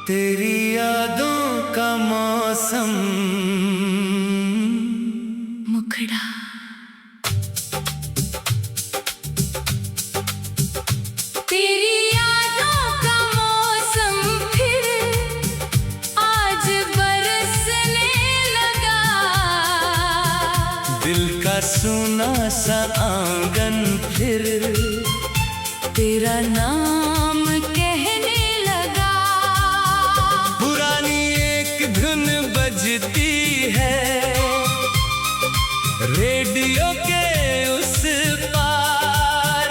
तेरी यादों का मौसम मुखड़ा। तेरी यादों का मौसम फिर आज बरसने लगा। दिल का सुना सा आंगन फिर तेरा नाम कहने लगा। पुरानी एक धुन बजती है रेडियो के उस पार।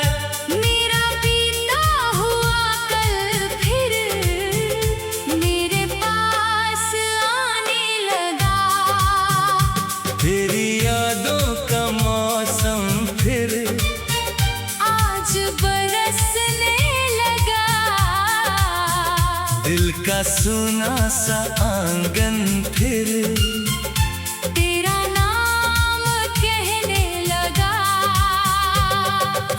मेरा बीता हुआ कल फिर मेरे पास आने लगा। तेरी यादों का मौसम फिर आज बरसने लगा। दिल का सुना सा आंगन फिर तेरा नाम कहने लगा।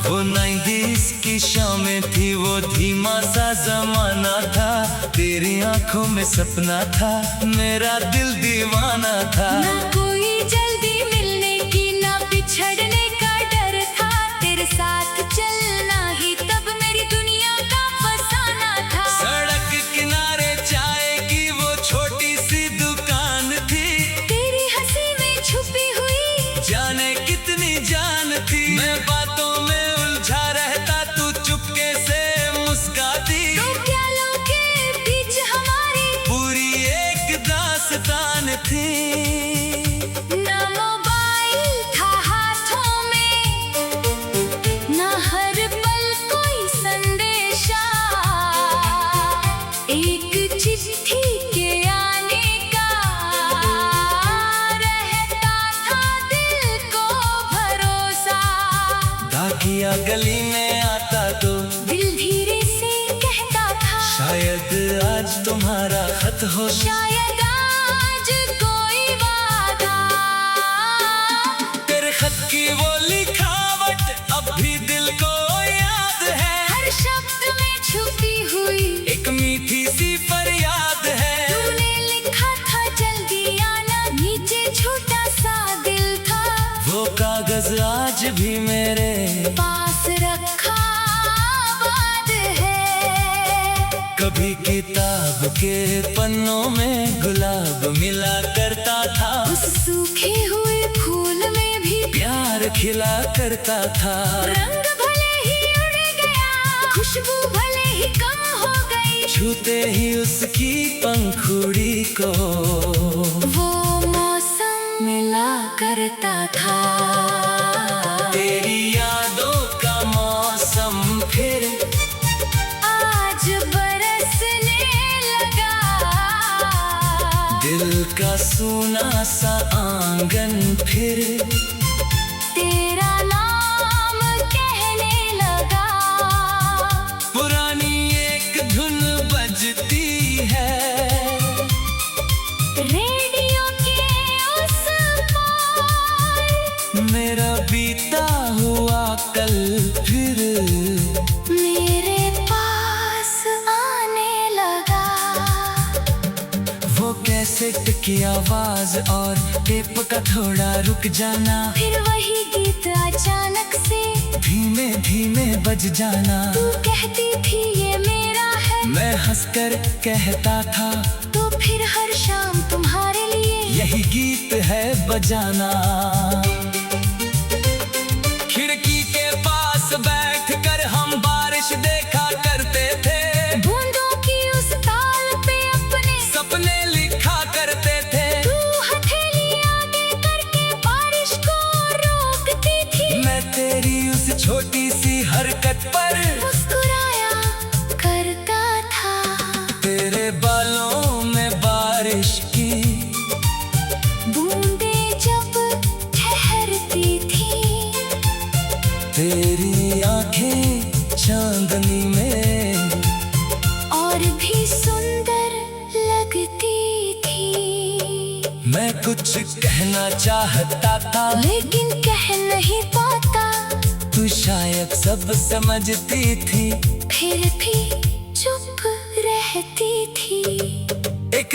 वो 90s की शामें थी, वो धीमा सा जमाना था। तेरी आंखों में सपना था, मेरा दिल दीवाना था। ना कोई जल्दी मिलने की, ना बिछड़ने का डर था। तेरे साथ चलना ही तब मेरी दुनिया का फसाना था। सड़क किनारे चाय की वो छोटी सी दुकान थी। तेरी हंसी में छुपी हुई जाने कितनी जान थी। मैं बातों में उलझा रहता, तू चुपके से मुस्काती। तो प्यालों के बीच हमारी पूरी एक दास्तान थी। ना मोबाइल था हाथों में, ना हर पल कोई संदेशा। एक चिट्ठी के आने का रहता था दिल को भरोसा। डाकिया गली में आता तो दिल धीरे से कहता था शायद आज तुम्हारा खत हो। शायद आज कोई वादा। तेरे खत की वो लिखावट अब भी दिल को याद है। हर शब्द में छुपी हुई एक मीठी सी फरियाद है। तूने लिखा था जल्दी आना, नीचे छोटा सा दिल था। वो कागज आज भी मेरे पास रखा आबाद है। कभी किताब के पन्नों में गुलाब मिला करता था। उस सूखे हुए फूल में भी प्यार खिला करता था। रंग भले ही उड़ गया, खुशबू भले ही कम हो गई। छूते ही उसकी पंखुड़ी को वो मौसम मिला करता था। तेरी यादों का मौसम फिर आज बरसने लगा। दिल का सुना सा आंगन फिर तेरा नाम कहने लगा। पुरानी एक धुन बजती है रेडियो के उस पार मेरा बीता हुआ कल फिर मेरे पास आने लगा। वो कैसेट की आवाज और टेप का थोड़ा रुक जाना। फिर वही गीत अचानक से धीमे धीमे बज जाना। तू कहती थी ये मेरा है, मैं हंसकर कहता था तो फिर हर शाम तुम्हारे लिए यही गीत है बजाना। खिड़की के पास बैठकर हम बारिश देखा करते थे। बूंदों की उस ताल पे अपने सपने लिखा करते थे। तू हथेली आगे करके बारिश को रोकती थी। मैं तेरी उस छोटी सी हरकत पर मुस्कुराया करता था। तेरे बालों में बारिश की बूंदें जब ठहरती थी, तेरी आंखें चांदनी में और भी सुंदर लगती थी। मैं कुछ कहना चाहता था, लेकिन कह नहीं पाता। तू शायद सब समझती थी, फिर भी चुप रहती थी।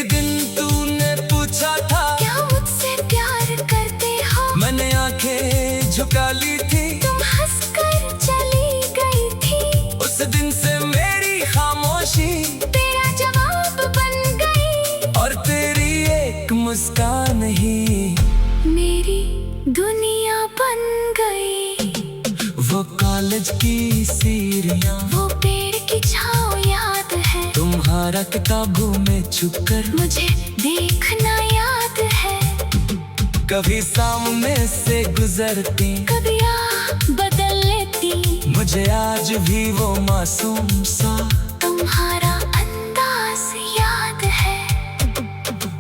एक दिन तूने पूछा था, क्या मुझसे प्यार करते हो? मैंने आंखें झुका ली थी, तुम हंसकर चली गई थी। उस दिन से मेरी खामोशी तेरा जवाब बन गई, और तेरी एक मुस्कान ही मेरी दुनिया बन गई। वो कॉलेज की सीढ़ियाँ, वो पेड़ की छाँव याद है, तुम्हारा किताबों में छुपकर मुझे देखना याद है। कभी सामने से गुजरती, कभी बदल लेती, मुझे आज भी वो मासूम सा तुम्हारा अंदाज याद है।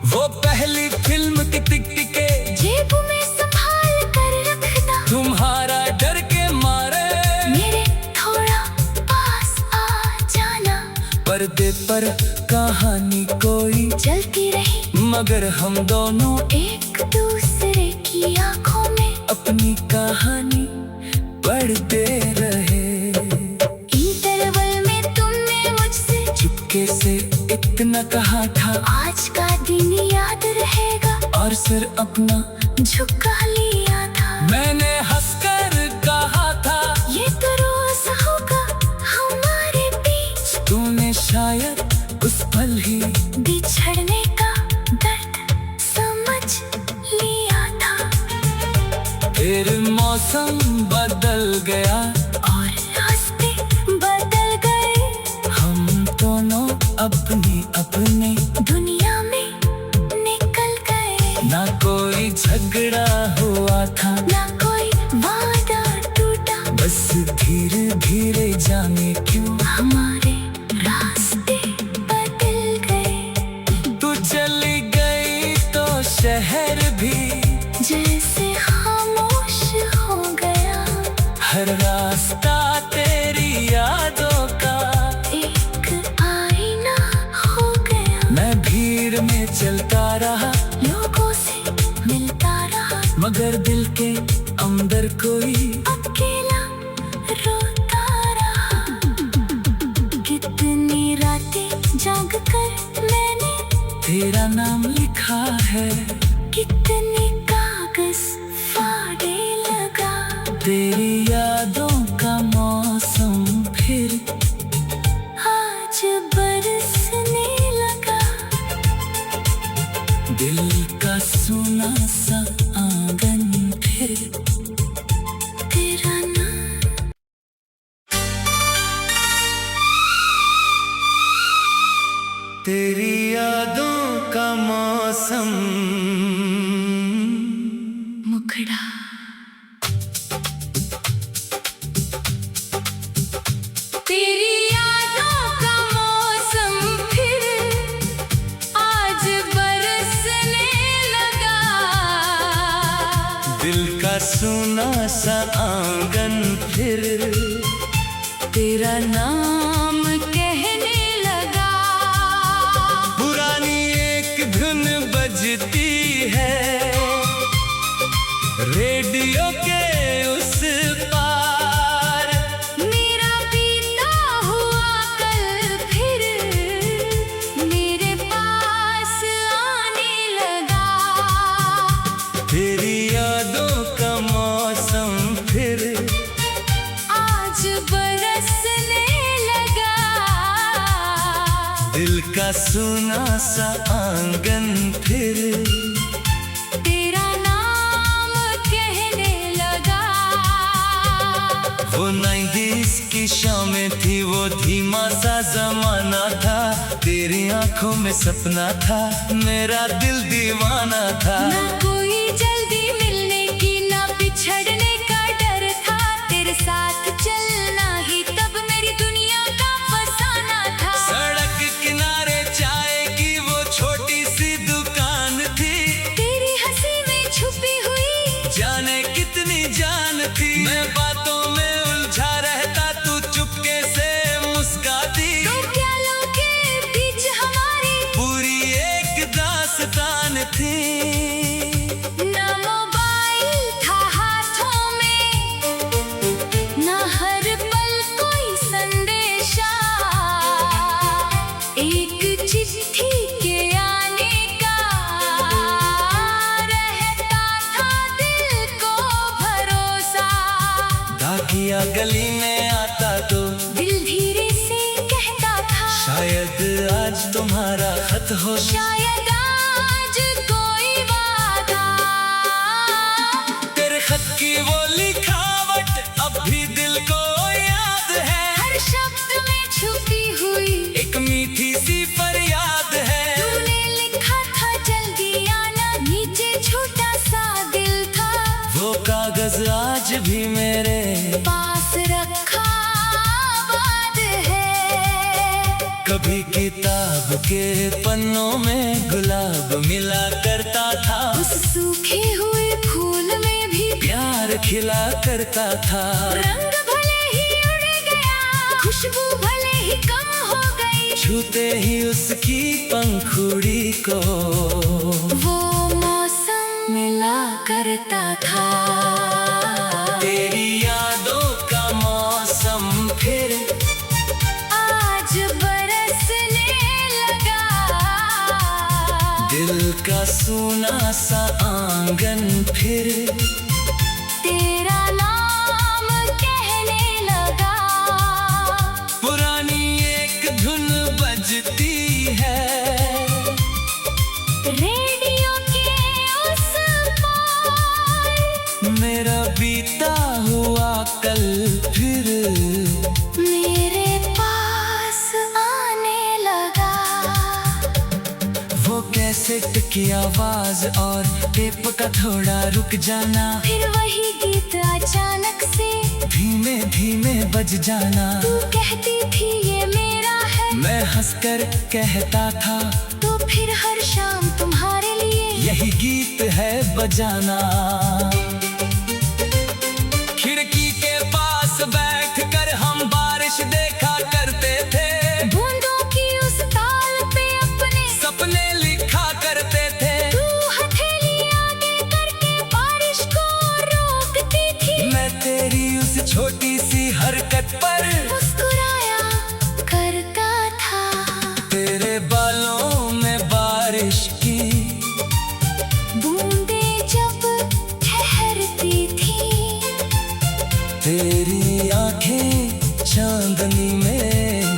वो पहली फिल्म की टिकटिके जेब में संभाल कर रखना, तुम्हारा डर के मारे मेरे थोड़ा पास आ जाना। पर्दे पर कहानी कोई चलती रही, मगर हम दोनों एक दूसरे की आंखों में अपनी कहानी पढ़ते रहे। इंटरवल में तुमने मुझसे चुपके से इतना कहा था, आज का दिन याद रहेगा, और सिर अपना झुका लिया था। मैंने हंसकर कहा था, ये तो रोज होगा हमारे बीच। तूने शायद उस पल ही बिछड़ने का दर्द समझ लिया था। फिर मौसम बदल गया, और रास्ते बदल गए, हम दोनों अपनी अपनी दुनिया में निकल गए। ना कोई झगड़ा हुआ था, ना कोई वादा टूटा, बस धीरे धीरे जाने क्यों हमारे रास्ते बदल गए। तू चली गई तो शहर भी जैसे खामोश हो गया, हर रास्ता तेरी यादों का एक आईना हो गया। मैं भीड़ में चलता रहा, लोगों से मिलता रहा, मगर दिल के अंदर कोई अकेला रोता रहा। कितनी रातें जाग कर मैंने तेरा नाम लिखा है, कितने कागज फाड़े लगा। तेरी यादों का मौसम फिर आज बरसने लगा, दिल का सुना सा आंगन फिर तेरा नाम। तेरी यादों का मौसम मुखड़ा तेरी यादों का मौसम फिर आज बरसने लगा। दिल का सुना सा आंगन फिर तेरा नाम कहने लगा। पुरानी एक धुन बजती है रेडियो के उस पार, मेरा बीता हुआ कल फिर मेरे पास आने लगा। तेरी यादों का मौसम फिर आज बरसने लगा। दिल का सुना सा आंगन फिर तेरा नाम कहने लगा। वो 90s की शामें थी, वो धीमा सा जमाना था, तेरी आंखों में सपना था, मेरा दिल दीवाना था। ना कोई जल्दी मिलने की, ना बिछड़ने का डर था, तेरे साथ चलना ही तब मेरी दुनिया का फसाना था। सड़क किनारे चाय की वो छोटी सी दुकान थी, तेरी हंसी में छुपी हुई जाने कितनी जान थी। मैं बातों में उलझा रहता, तू चुपके से मुस्काती, दो प्यालों के बीच हमारी पूरी एक दास्तान थी। या गली में आता तो दिल धीरे से कहता था, शायद आज तुम्हारा खत हो, शायद आज कोई वादा। तेरे खत की वो लिखावट अब भी दिल को याद है, हर शब्द में छुपी हुई एक मीठी सी फरियाद है। तूने लिखा था जल्दी आना, नीचे छोटा सा दिल था, वो कागज आज भी मेरे पास रखा बाद है। कभी किताब के पन्नों में गुलाब मिला करता था, उस सूखे हुए फूल में भी प्यार खिला करता था। रंग भले ही उड़ गया, खुशबू भले ही कम हो गई, छूते ही उसकी पंखुड़ी को वो मौसम मिला करता था। तेरी यादों का मौसम फिर आज बरसने लगा, दिल का सूना सा आंगन फिर तेरा नाम कहने लगा। पुरानी एक धुन बजती है, रेडियो के उस पार मेरा बीता हुआ कल फिर मेरे पास आने लगा। वो कैसेट की आवाज और टेप का थोड़ा रुक जाना, फिर वही गीत अचानक से धीमे धीमे बज जाना। तू कहती थी ये मेरा है, मैं हंसकर कहता था तो फिर हर शाम तुम्हारे लिए यही गीत है बजाना। खिड़की के पास बैठकर हम बारिश देखा करते थे, बूंदों की उस ताल पे अपने सपने लिखा करते थे। तू हथेली आगे करके बारिश को रोकती थी, मैं तेरी उस छोटी सी हरकत पर मुस्कुराया करता था। तेरे बालों में बारिश की बूंदें जब ठहरती थी, तेरी आंखें चांदनी में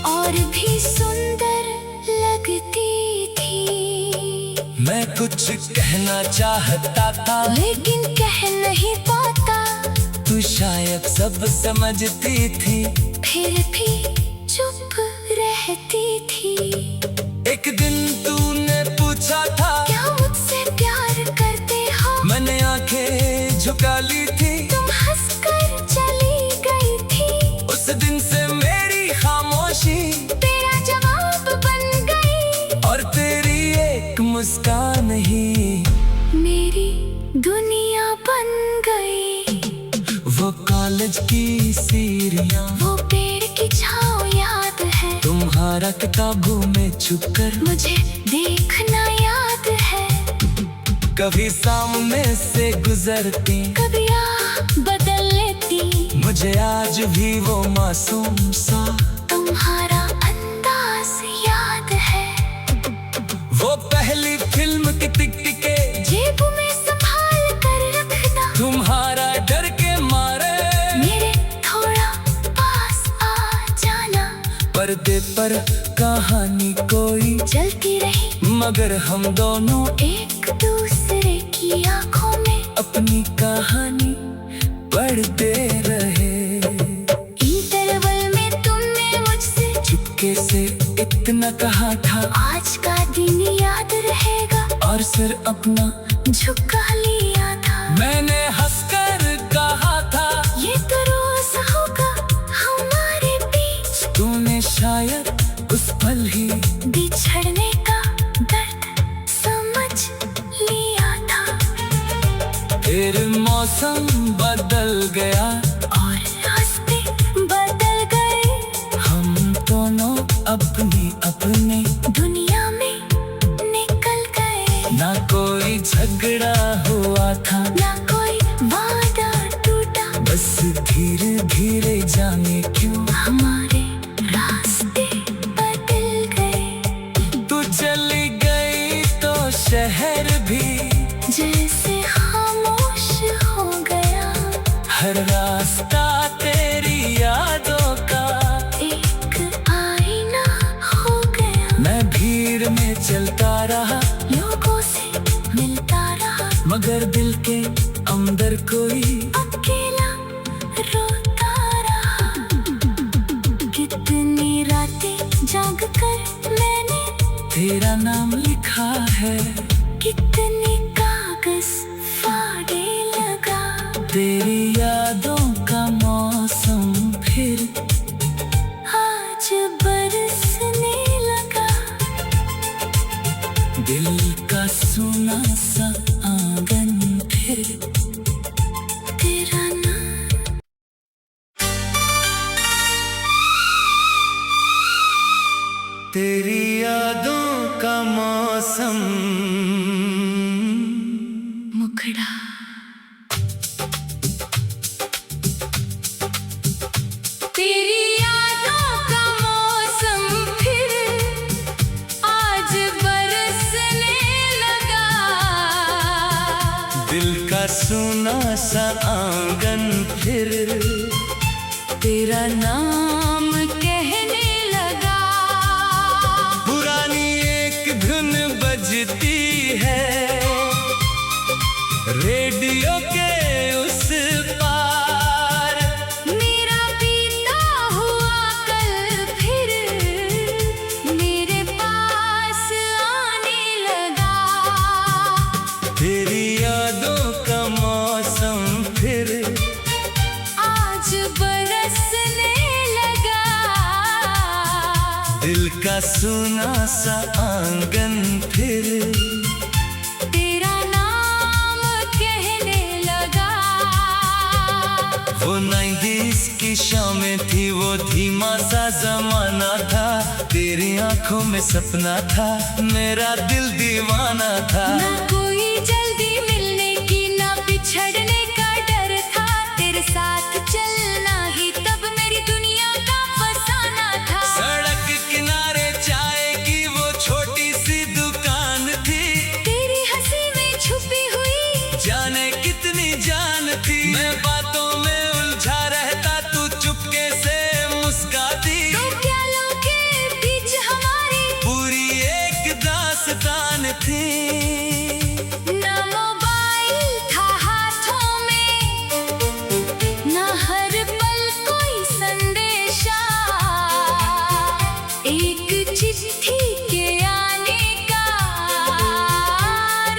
और भी सुंदर लगती थी। मैं कुछ कहना चाहता था, लेकिन कह नहीं पाता, तू शायद सब समझती थी, फिर भी चुप रहती थी। एक दिन तूने पूछा था क्या मुझसे प्यार करते हो, मैंने आंखें झुका ली थी, तुम हंसकर चली गई थी। उस दिन से मेरी खामोशी तेरा जवाब बन गई, और तेरी एक मुस्कान ही मेरी दुनिया बन गई। वो कॉलेज की सीढ़ियाँ, वो पेड़ की छाँव याद है, तुम्हारा किताबों में छुपकर मुझे देखना याद है। कभी सामने से गुजरती, कभी बदल लेती, मुझे आज भी वो मासूम सा तुम्हारा अंदाज याद है। वो पहली फिल्म की टिकटे जेब में संभाल कर रखना, तुम्हारा डर के मारे मेरे थोड़ा पास आ जाना। पर्दे पर कहानी कोई चलती रही, मगर हम दोनों एक दूसरे की आंखों में अपनी कहानी पढ़ते रहे। इंटरवल में तुमने मुझसे चुपके से इतना कहा था, आज का दिन याद रहेगा, और सिर अपना झुका लिया था। मैंने हंसकर कहा था, ये तो रोज होगा हमारे बीच, तूने शायद उस पल ही बिछड़ने का दर्द समझ लिया था। फिर मौसम बदल गया, और रास्ते बदल गए, हम दोनों अपनी अपनी दुनिया में निकल गए। ना कोई झगड़ा हुआ था, ना कोई वादा टूटा, बस धीरे धीरे जाने क्यों हमारे रास्ते बदल गए। तू चली गई तो शहर भी जैसे खामोश हो गया, हर रास्ता तेरा नाम लिखा है। कितने कागज फाड़े लगा, तेरी यादों का मौसम फिर आज बरसने लगा। दिल का सुना सा आंगन फिर तेरा नाम। तेरी यादों का मौसम मुखड़ा। तेरी यादों का मौसम फिर आज बरसने लगा। दिल का सुना सा आंगन फिर तेरा नाम कहने लगा। पुरानी एक धुन बजती है रेडियो के उस पार। मेरा बीता हुआ कल फिर मेरे पास आने लगा। तेरी यादों का मौसम फिर आज बरसने लगा। दिल का सुना सा आंगन फिर तेरा नाम कहने लगा। वो 90s की शामें थी, वो धीमा सा जमाना था। तेरी आंखों में सपना था, मेरा दिल दीवाना था। ना कोई जल्दी मिलने की, ना बिछड़ने का डर था। तेरे साथ चलना ही तब मेरी दुनिया का फसाना था। सड़क किनारे चाय की वो छोटी सी दुकान थी, तेरी हंसी में छुपी हुई जाने कितनी जान थी। मैं बातों में उलझा रहता, तू चुपके से मुस्काती। तो ख्यालों के बीच हमारी पूरी एक दास्तान थी। ना मोबाइल था हाथों में, ना हर पल कोई संदेशा। एक चिट्ठी के आने का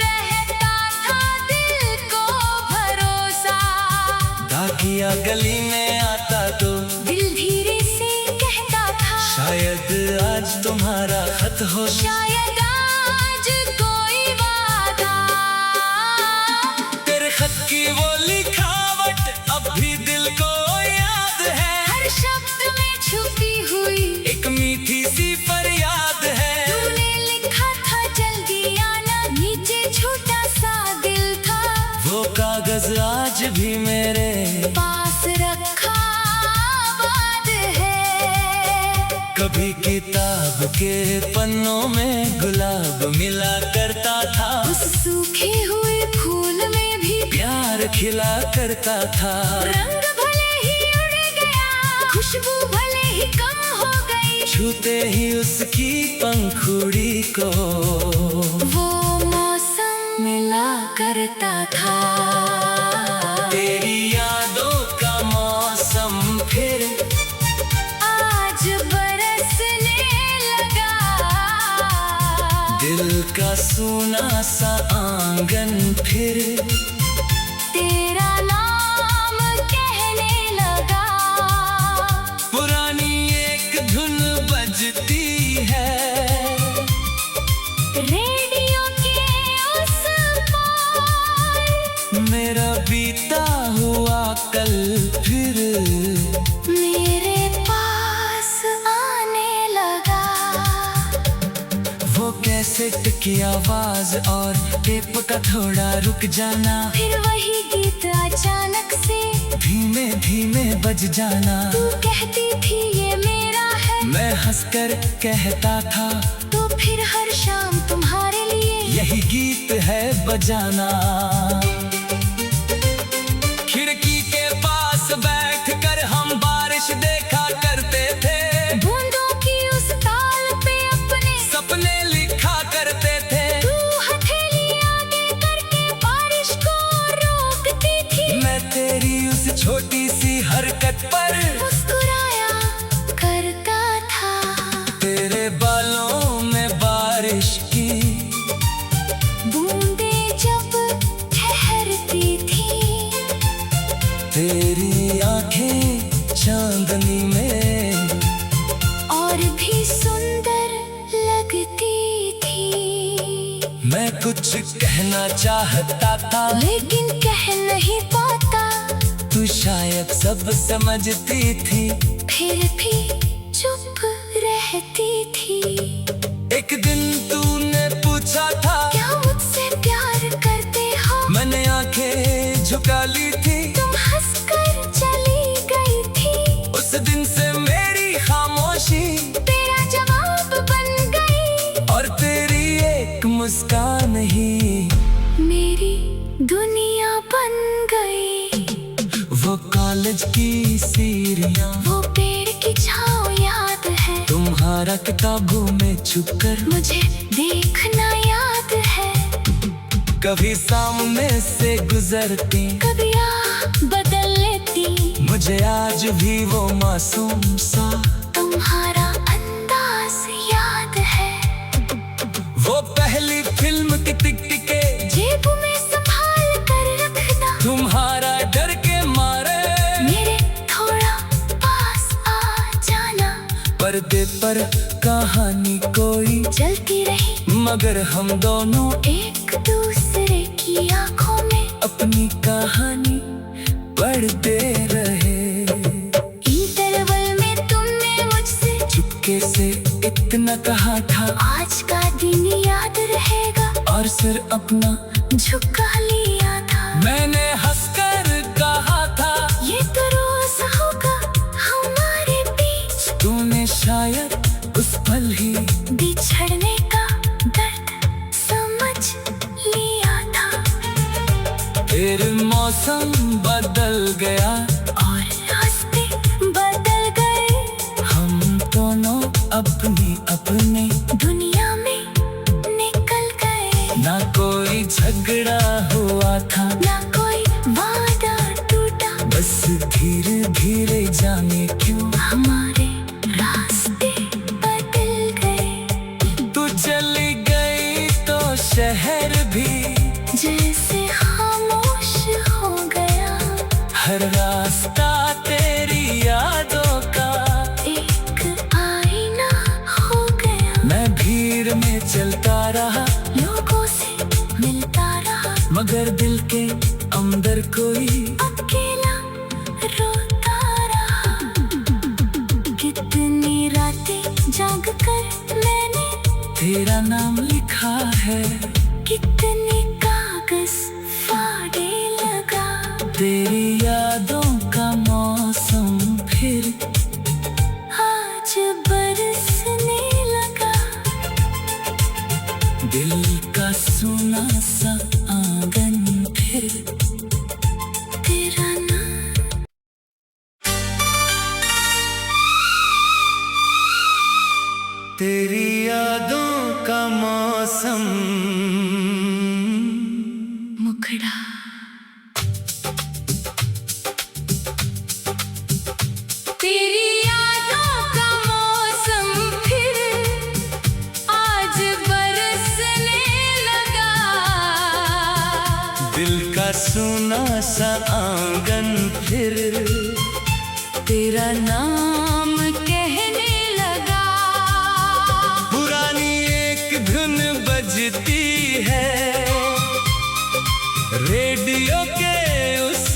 रहता था दिल को भरोसा। डाकिया गली में आता तो दिल धीरे से कहता था, शायद आज तुम्हारा खत हो। शायद आज कोई वादा। तेरे खत की वो लिखावट अब भी दिल को याद है। हर शब्द में छुपी हुई एक मीठी सी फरियाद है। तूने लिखा था जल्दी आना, नीचे छोटा सा दिल था। वो कागज आज भी मेरे पास रखा आबाद है। कभी किताब के पन्नों में गुलाब मिला करता था। उस सूखे हुए फूल में भी प्यार खिला करता था। रंग भले ही उड़ गया, खुशबू भले ही कम हो गई। छूते ही उसकी पंखुड़ी को वो मौसम मिला करता था। तेरी यादों का मौसम फिर आज बरसने लगा। दिल का सुना सा आंगन फिर तेरा नाम कहने लगा। पुरानी एक धुन बजती है रेडियो के उस पार मेरा बीता हुआ कल फिर मेरे पास आने लगा। वो कैसेट की आवाज और टेप का थोड़ा रुक जाना, फिर वही गीत अचानक से धीमे धीमे बज जाना। तू कहती थी ये मेरा है, मैं हंसकर कहता था तो फिर हर शाम तुम्हारे लिए यही गीत है बजाना। खिड़की के पास बैठकर हम बारिश देखा करते थे। बूंदों की उस ताल पे अपने सपने लिखा करते थे। तू हथेली आगे करके बारिश को रोकती थी। मैं तेरी उस छोटी सी हरकत पर मुस्कुराया करता था। तेरे बालों में बारिश चांदनी में और भी सुंदर लगती थी। मैं कुछ कहना चाहता था लेकिन कह नहीं पाता, तू शायद सब समझती थी, फिर भी चुप रहती थी। एक दिन तूने पूछा था क्या मुझसे प्यार करते हो? मैंने आंखें झुका ली थी, तुम हंसकर चली गई थी। उस दिन से मेरी खामोशी तेरा जवाब बन गई, और तेरी एक मुस्कान ही मेरी दुनिया बन गई। वो कॉलेज की सीढ़ियाँ, वो पेड़ की छाँव याद है, तुम्हारा किताबों में छुपकर मुझे देखना याद है। कभी सामने से गुजरती, कभी बदल लेती, मुझे आज भी वो मासूम सा तुम्हारा अंदाज याद है। वो पहली फिल्म की टिकटिके जेब में संभाल कर रखना, तुम्हारा डर के मारे मेरे थोड़ा पास आ जाना। पर्दे पर कहानी कोई चलती रही, मगर हम दोनों एक दूसरे की आंखों में अपनी कहानी पढ़ते रहे। इंटरवल में तुमने मुझसे चुपके से इतना कहा था, आज का दिन याद रहेगा, और सिर अपना झुका लिया था। मैंने हंसकर कहा था, ये तो रोज होगा हमारे बीच। तूने शायद उस पल ही बिछड़ने का दर्द समझ लिया था। फिर मौसम बदल गया और रास्ते बदल गए, हम दोनों अपनी अपनी दुनिया में निकल गए। ना कोई झगड़ा हुआ था, ना कोई वादा टूटा, बस धीरे धीरे जाने क्यों हमारे रास्ते बदल गए। तू चली गई तो शहर भी जैसे खामोश हो गया, हर रास्ता तेरी यादों का एक आईना हो गया। मैं भीड़ में चलता रहा, लोगों से मिलता रहा, मगर दिल के अंदर कोई अकेला रोता रहा। कितनी रातें जाग कर मैंने तेरा नाम लिखा है, कितने कागज फाड़े लगा। तेरी यादों का मौसम फिर आज बरसने लगा, दिल का सुना सा आंगन फिर तेरा नाम। तेरी यादों का मौसम मुखड़ा। तेरी यादों का मौसम फिर आज बरसने लगा, दिल का सुना सा आंगन फिर तेरा नाम कहने लगा। पुरानी एक धुन बजती है रेडियो के उस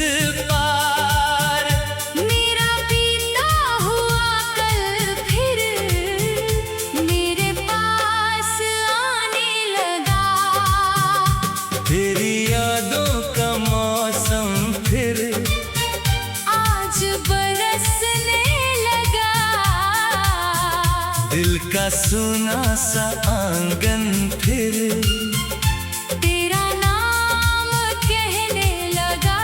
पार, मेरा बीता हुआ कल फिर मेरे पास आने लगा। तेरी यादों का मौसम फिर आज बरसने लगा, दिल का सुना सा आंगन फिर तेरा नाम कहने लगा।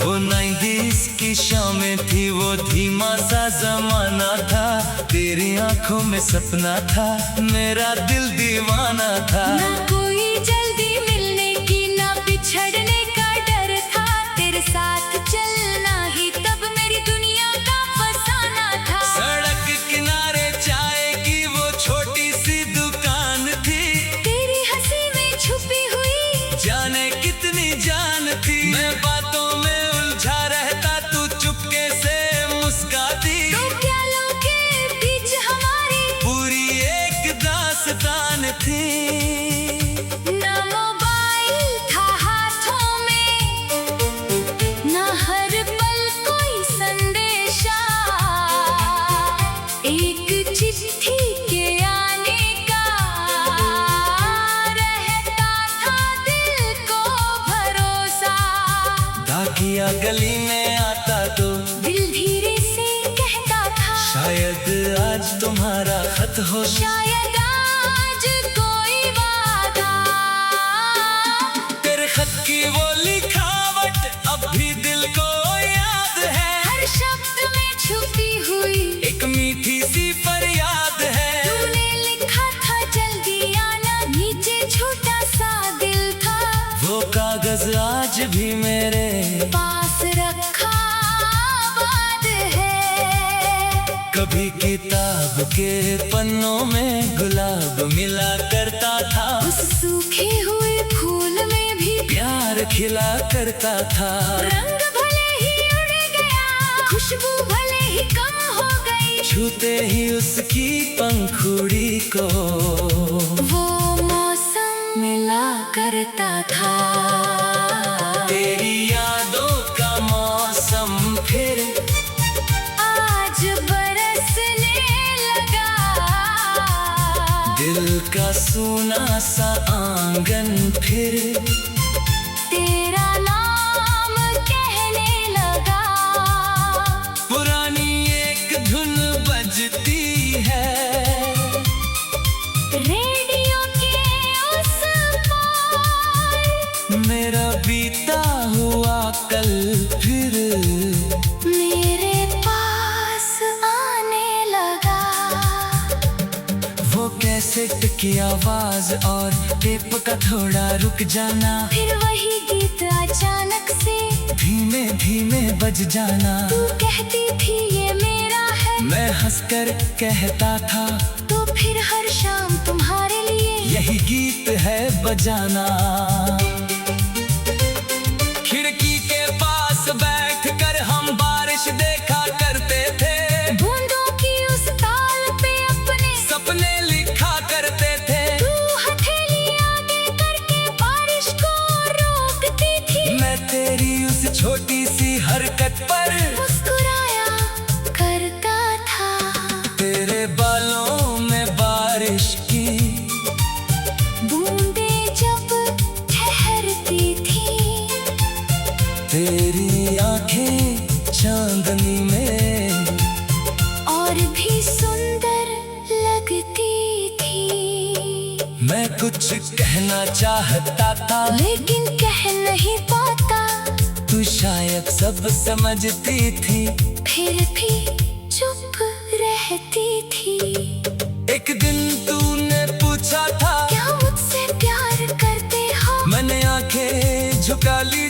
वो 90s की शामें थी, वो धीमा सा जमाना था, तेरी आंखों में सपना था, मेरा दिल दीवाना था। ना कोई जल्दी मिलने की, ना बिछड़ने का डर था, तेरे साथ चलना ही तब मेरी दुनिया का फसाना था। सड़क किनारे चाय की वो छोटी सी दुकान थी, तेरी हंसी में छुपी हुई जाने कितनी जान थी। मैं बातों में उलझा रहता, तू चुपके से या गली में आता तो दिल धीरे से कहता था, शायद आज तुम्हारा खत हो, शायद आज कोई वादा। तेरे खत की वो लिखावट अब भी दिल को याद है, हर शब्द में छुपी हुई एक मीठी सी फरियाद है। तूने लिखा था जल्दी आना, नीचे छोटा सा दिल था, वो कागज आज भी मेरे पास रखा बात है। कभी किताब के पन्नों में गुलाब मिला करता था, उस सूखे हुए फूल में भी प्यार खिला करता था। रंग भले ही उड़ गया, खुशबू भले ही कम हो गई, छूते ही उसकी पंखुड़ी को वो मौसम मिला करता था। तेरी यादों का मौसम फिर आज बरसने लगा, दिल का सूना सा आंगन फिर तेरा नाम कहने लगा। पुरानी एक धुन बजती है, रेडियो के उस पार मेरा बीता हुआ कल फिर मेरे पास आने लगा। वो कैसेट की आवाज और टेप का थोड़ा रुक जाना, फिर वही गीत अचानक से धीमे धीमे बज जाना। तू कहती थी ये मेरा है, मैं हंसकर कहता था तो फिर हर शाम तुम्हारे लिए यही गीत है बजाना। खिड़की के पास बैठकर हम बारिश देखा करते थे, बूंदों की उस ताल पे अपने सपने लिखा करते थे। तू हथेली आगे करके बारिश को रोकती थी, मैं तेरी उस छोटी सी हरकत पर मुस्कुराया करता था। तेरे बालों में बारिश की बूंदें जब ठहरती थी, तेरी आंखें चांदनी में और भी सुंदर लगती थी। मैं कुछ कहना चाहता था, लेकिन कह नहीं पाता, तू शायद सब समझती थी, फिर भी चुप रहती थी। एक दिन तूने पूछा था क्या मुझसे प्यार करते हो? मैंने आंखें झुका ली